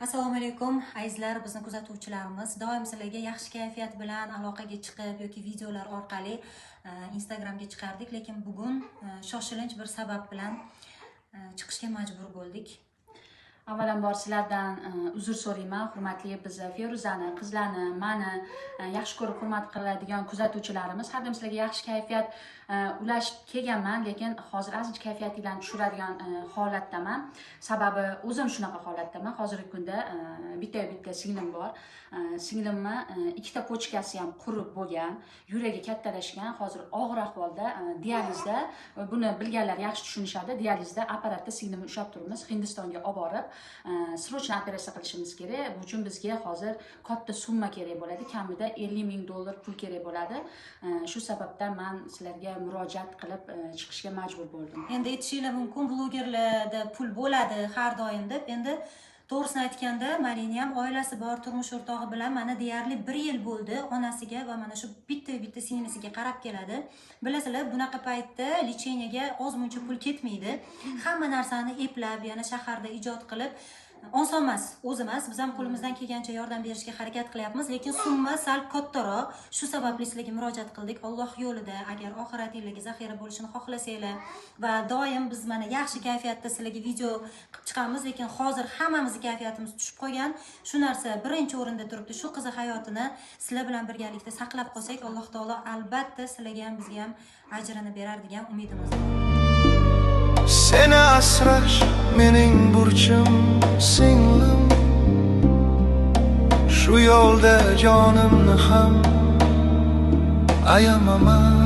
Assalomu alaykum azizlar, bizni kuzatuvchilarimiz. Doim sizlarga yaxshi kayfiyat bilan aloqaga chiqib yoki videolar orqali Instagramga chiqardik, lekin bugun shoshilinch bir sabab bilan chiqishga majbur bo'ldik. Avvalambor sizlardan uzr so'rayman, hurmatli biz Feruzani, qizlarni, meni yaxshi ko'rib hurmat qiladigan kuzatuvchilarimiz. Har doim sizlarga yaxshi kayfiyat ulashib kelganman, lekin hozir ozgina kayfiyatinglarni tushiradigan holatdaman. Sababi o'zim shunaqa holatdaman. Hozirgi kunda bitta singlim bor. Singlimni ikkita pochkasi ham qurib bo'lgan, yuragi kattalashgan, hozir og'ir ahvolda, dializda. Buni bilganlar yaxshi tushunishadi. Dializda apparatda singlimni ushlab turibmiz, Hindistonga olib borib srochno operatsiya qilishimiz kerak. Bu uchun bizga hozir katta summa kerak bo'ladi, kamida $50,000 pul kerak bo'ladi. Shu sababdan men sizlarga murojaat qilib chiqishga majbur bo'ldim. Endi aytishinglar mumkin, blogerlarda pul bo'ladi har doim deb. Endi to'g'risini aytganda, Marina ham oilasi bor, turmush o'rtog'i bilan mana deyarli 1 yil bo'ldi onasiga va mana shu bitta singlisiga qarab keladi. Bilasizlar, bunaqa paytda lecheniyaga oz-muncha pul ketmaydi. Hamma narsani eplab, yana shaharda ijod qilib oson emas, o'zi emas. Biz ham qo'limizdan kelgancha yordam berishga harakat qilyapmiz, lekin summa sal kattaroq. Shu sababli sizlarga murojaat qildik. Alloh yo'lida, agar oxiratingizga zaxira bo'lishini xohlasanglar va doim biz mana yaxshi kayfiyatda sizlarga video qilib chiqamiz, lekin hozir hammamiz kayfiyatimiz tushib qolgan. Shu narsa birinchi o'rinda turibdi. Shu qiz hayotini sizlar bilan birgalikda saqlab qolsak, Alloh taolo albatta sizlarga ham bizga ham ajrini berar degan umidimiz bor. Seni asrash mening burchim singlim, shu yo'lda jonimni ham ayamaman.